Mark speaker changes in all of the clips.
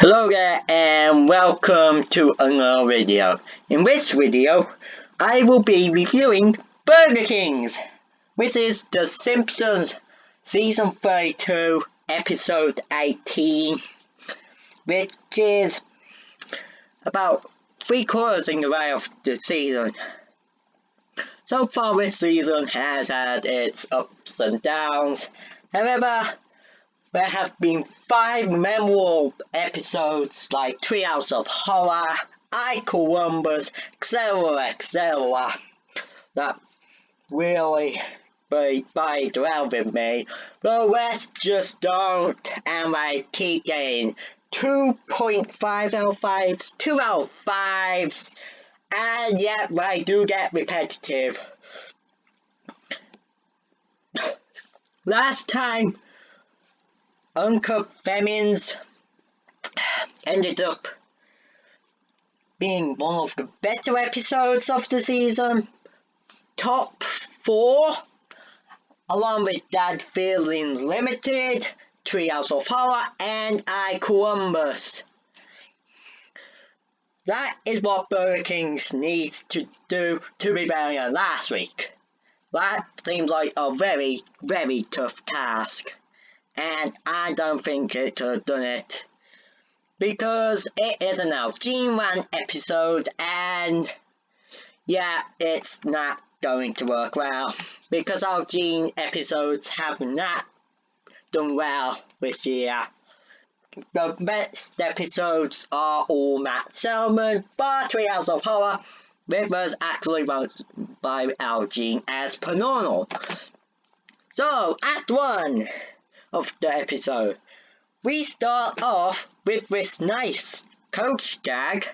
Speaker 1: Hello there and welcome to another video. In this video, I will be reviewing Burger King's, which is The Simpsons Season 32, Episode 18, which is about 3/4 in the way of the season. So far this season has had its ups and downs, however, there have been 5 memorable episodes like Treehouse of Horror, I Columbus, etc. that really played around with me. The rest just don't, and I keep getting 2.5 out of 5s, 2 out of 5s, and yet I do get repetitive. Last time, Uncle Femmings ended up being one of the better episodes of the season. Top 4, along with Dad Feelings Limited, Treehouse of Horror, and I Columbus. That is what Burger King needs to do to be better than last week. That seems like a very, very tough task. And I don't think it could have done it. Because it is an Algene One episode and yeah, it's not going to work well. Because Algene episodes have not done well this year. The best episodes are all Matt Selman, but Treehouse of Horror, which was actually run by Algene as per normal. So, Act 1 of the episode, we start off with this nice coach gag,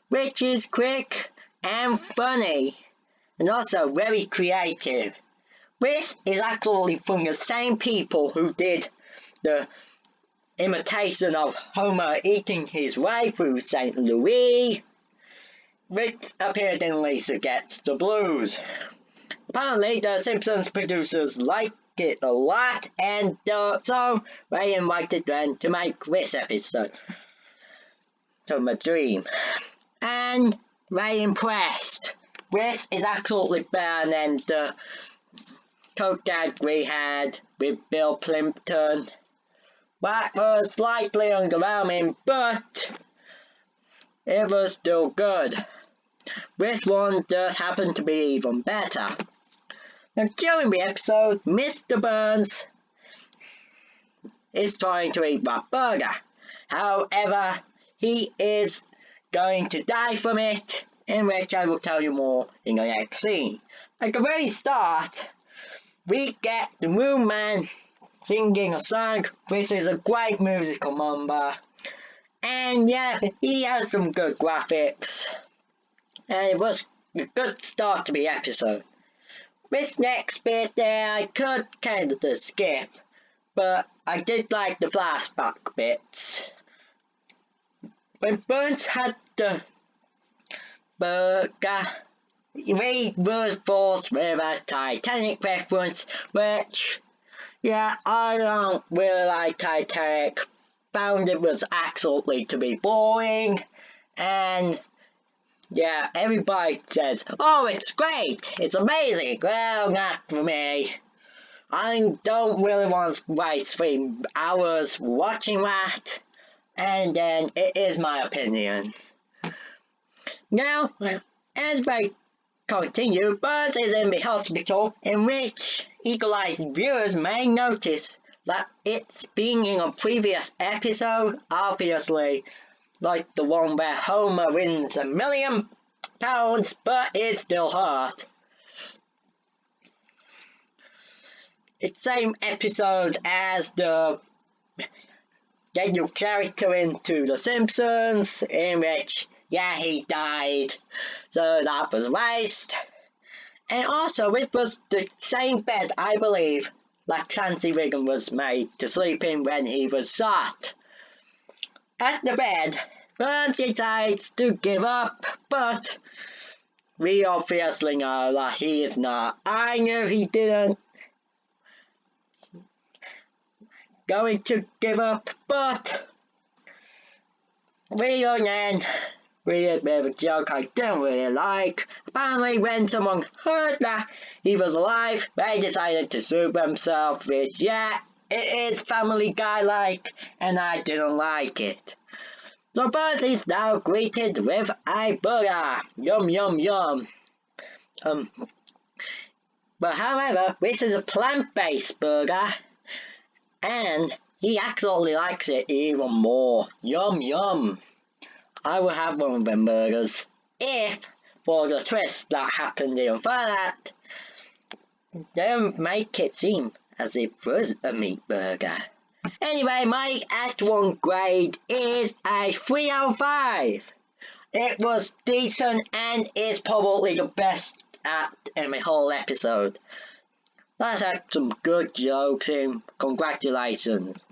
Speaker 1: which is quick and funny, and also very creative. This is actually from the same people who did the imitation of Homer eating his way through St. Louis, which appeared in Lisa Gets the Blues. Apparently, the Simpsons producers liked it a lot, and so they invited them to make this episode from a dream, and they impressed. This is absolutely better than the coke gag we had with Bill Plimpton. That was slightly underwhelming, but it was still good. This one just happened to be even better. Now, during the episode, Mr. Burns is trying to eat that burger. However, he is going to die from it, in which I will tell you more in the next scene. At the very start, we get the Moon Man singing a song. This is a great musical number. And yeah, he has some good graphics. And it was a good start to the episode. This next bit there I could kind of skip, but I did like the flashback bits. When Burns had the burger, we were forced with a Titanic reference, which, yeah, I don't really like Titanic. Found it was absolutely to be boring, and yeah, everybody says, oh, it's great, it's amazing. Well, not for me. I don't really want to waste 3 hours watching that, and then it is my opinion. Now, as they continue, Buzz is in the hospital, in which eagle-eyed viewers may notice that it's been in a previous episode, obviously, like the one where Homer wins £1 million, but it's still hurt. It's the same episode as the get new character into The Simpsons, in which, yeah, he died, so that was a waste. And also, it was the same bed, I believe, that Clancy Wiggum was made to sleep in when he was shot. At the bed, Burns decides to give up, but we obviously know that he is not. I knew he didn't going to give up, but reunion with a bit of a joke I don't really like. Apparently when someone heard that he was alive, they decided to sue themselves, which yeah, it is Family Guy-like, and I didn't like it. So Bert is now greeted with a burger. Yum yum yum. But however, this is a plant-based burger, and he absolutely likes it even more. Yum yum. I will have one of them burgers if, for the twist that happened in that, don't make it seem as if it was a meat burger. Anyway, my Act 1 grade is a 3 out of 5. It was decent and is probably the best act in the whole episode. That had some good jokes in. Congratulations.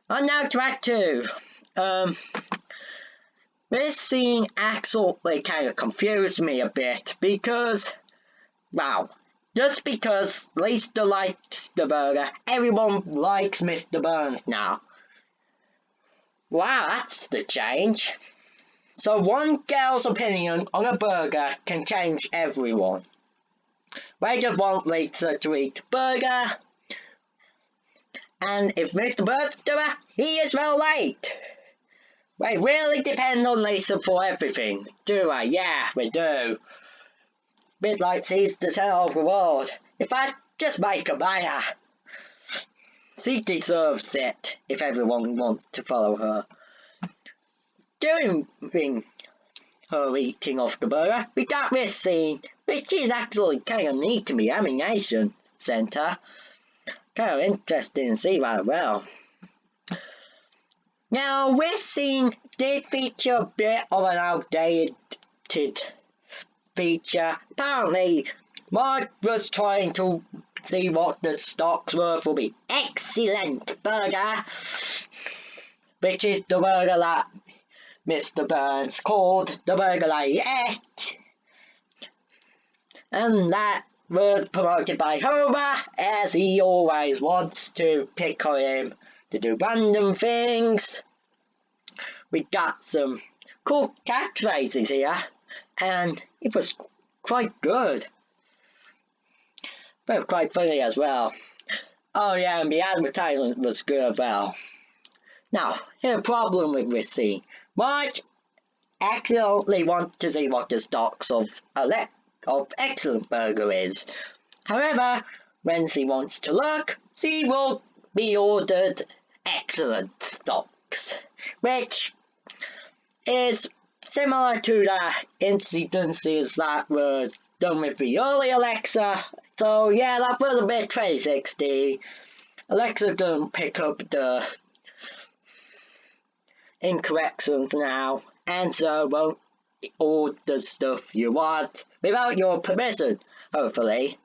Speaker 1: And now to Act 2. This scene actually kind of confused me a bit because, wow, just because Lisa likes the burger, everyone likes Mr. Burns now. Wow, that's the change. So one girl's opinion on a burger can change everyone. They just want Lisa to eat the burger, and if Mr. Burns do it, he is well late. They really depend on Lisa for everything, do they? Yeah, we do. Bit like she's the centre of the world. In fact, just make her buyer. She deserves it if everyone wants to follow her. During her eating of the burger, we got this scene, which is actually kind of neat to the animation centre. Kind of interesting to see that well. Now, this scene did feature a bit of an outdated feature. Apparently, Mark was trying to see what the stocks were for the excellent burger, which is the burger that Mr. Burns called the burger that he ate, and that was promoted by Homer, as he always wants to pick on him to do random things. We got some cool catchphrases here, and it was quite good. But quite funny as well. Oh yeah, and the advertisement was good as well. Now, here's a problem with this scene. Marge accidentally wants to see what the stocks of excellent burger is. However, when she wants to look, she will be ordered excellent stocks, which is similar to the incidences that were done with the early Alexa. So yeah, that was a bit 2016. Alexa doesn't pick up the incorrections now, and so won't order stuff you want without your permission, hopefully.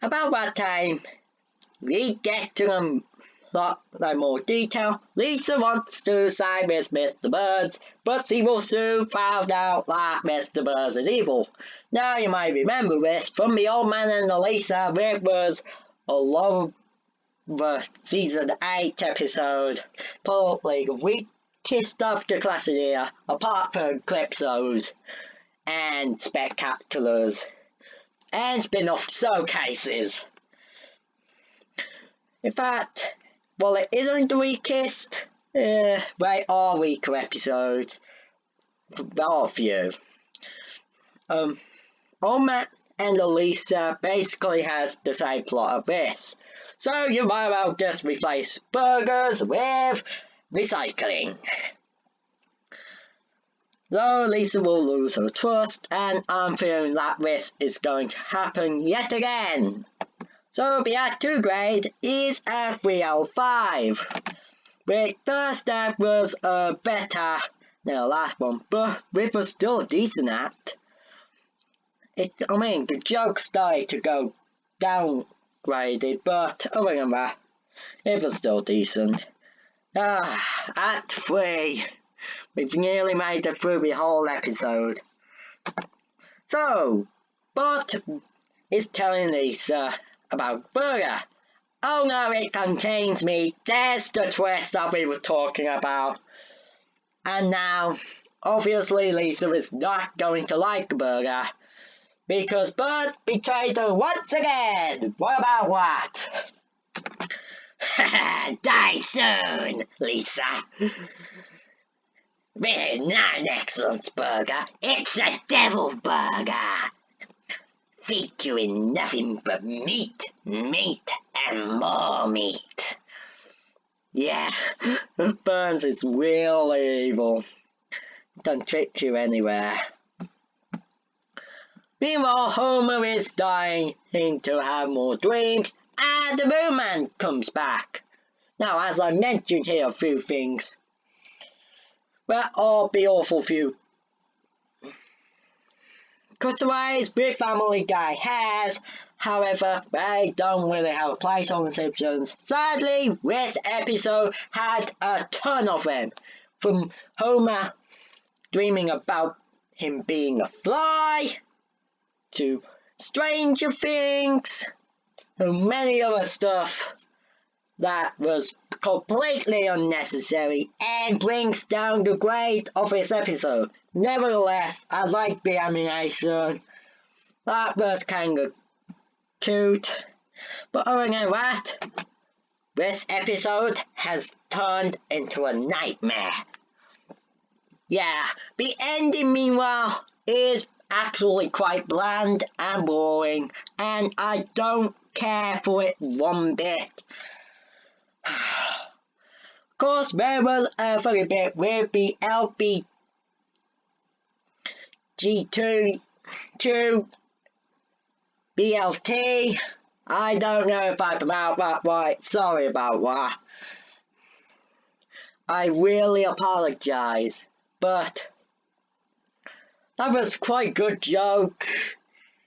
Speaker 1: About that time, we get to a lot more detail. Lisa wants to side with Mr. Burns, but she will soon find out that Mr. Burns is evil. Now you might remember this from the Old Man and the Lisa, which was a long season 8 episode, probably the weakest of the class year, apart from Calypso's and Spectaculars and spin-off showcases. In fact, while it isn't the weakest, they are weaker episodes. There are a few. Old Man and Elisa basically has the same plot of this. So you might well just replace burgers with recycling. So Lisa will lose her trust, and I'm feeling that this is going to happen yet again. So the Act 2 grade is a 3 out of 5. The first act was better than the last one, but it was still a decent act. The jokes started to go downgraded, but other than that, it was still decent. Act 3. We've nearly made it through the whole episode. So, Bart is telling Lisa about burger, Oh no, it contains meat. There's the twist that we were talking about. And now, obviously Lisa is not going to like the burger. Because Bert betrayed her once again! What about what? Die soon, Lisa! This is not an excellent burger, it's a devil burger! Featuring nothing but meat, meat, and more meat. Yeah, Burns is really evil. Don't trick you anywhere. Meanwhile, Homer is dying to have more dreams, and the Moon Man comes back. Now, as I mentioned here, a few things. Well, I'll be awful few. Cutaways with Family Guy has, however, they don't really have a place on The Simpsons. Sadly, this episode had a ton of them. From Homer dreaming about him being a fly, to Stranger Things, and many other stuff that was completely unnecessary and brings down the grade of this episode. Nevertheless, I like the animation. That was kinda cute. But other than that, this episode has turned into a nightmare. Yeah, the ending meanwhile is actually quite bland and boring, and I don't care for it one bit. Of course, there was a funny bit with the LGBTQBLT. I don't know if I pronounced that right, sorry about that. I really apologise, but that was quite a good joke,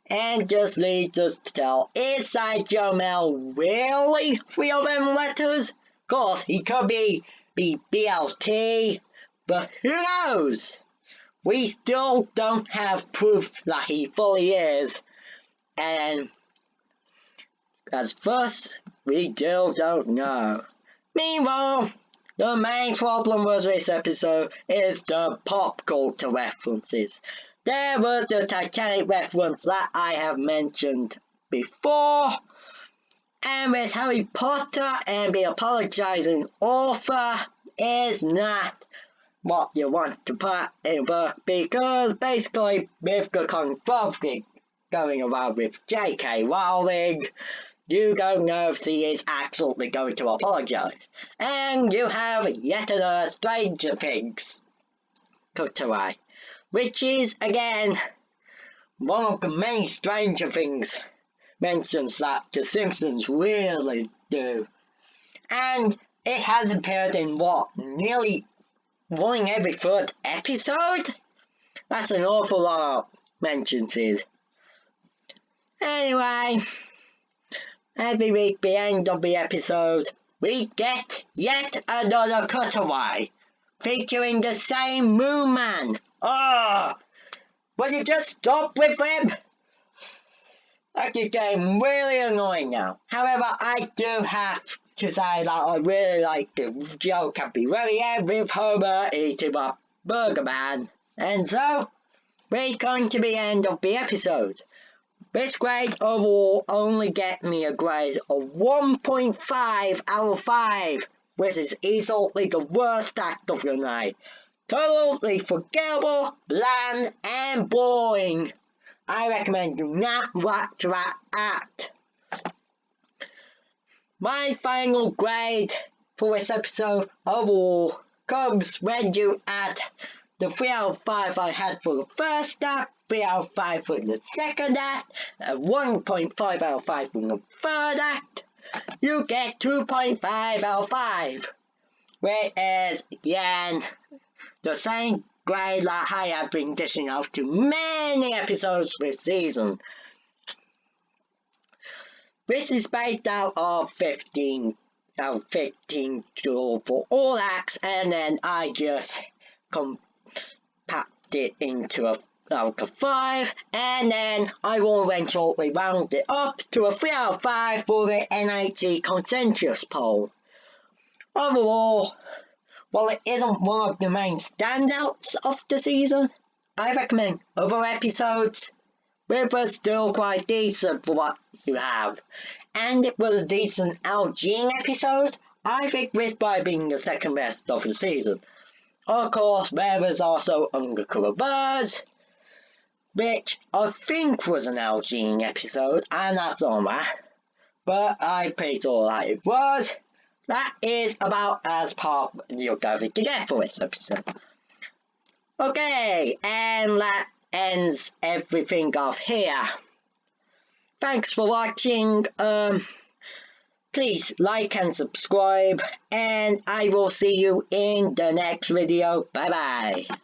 Speaker 1: and just leads us to tell, is Sideshow Mel really 3 of them letters? Of course, he could be BLT, but who knows? We still don't have proof that he fully is, and as thus, we still don't know. Meanwhile, the main problem with this episode is the pop culture references. There was the Titanic reference that I have mentioned before, and with Harry Potter and the apologising author is not what you want to put in a book, because basically with the controversy going around with J.K. Rowling, you don't know if she is actually going to apologise. And you have yet another Stranger Things cutaway, which is again one of the many Stranger Things mentions that the Simpsons really do. And it has appeared in nearly one in every 3rd episode? That's an awful lot of mentions here. Anyway, every week, the end of the episode, we get yet another cutaway, featuring the same Moon Man. Oh, will you just stop with them? That is getting really annoying now. However, I do have to say that I really like the joke at the very end with Homer eating a Burger Man. And so, we're going to the end of the episode. This grade overall only get me a grade of 1.5 out of 5, which is easily the worst act of the night. Totally forgettable, bland, and boring. I recommend do not watch that act. My final grade for this episode overall comes when you add the 3 out of 5 I had for the first act, 3 out of 5 for the second act, and 1.5 out of 5 for the third act. You get 2.5 out of 5. Whereas, again, the same grade that I have been dishing out to many episodes this season. This is based out of 15 for all acts, and then I just compact it into out of 5, and then I will eventually round it up to a 3 out of 5 for the NIT consensus poll. Overall, while it isn't one of the main standouts of the season, I recommend other episodes, which was still quite decent for what you have. And it was a decent LG episode. I think this might be the second best of the season. Of course, there was also Undercover Buzz, which I think was an LG episode, and that's on that. But I picked all that it was. That is about as part you're going to get for this episode. Okay, and that ends everything off here. Thanks for watching. Please like and subscribe, and I will see you in the next video. Bye bye.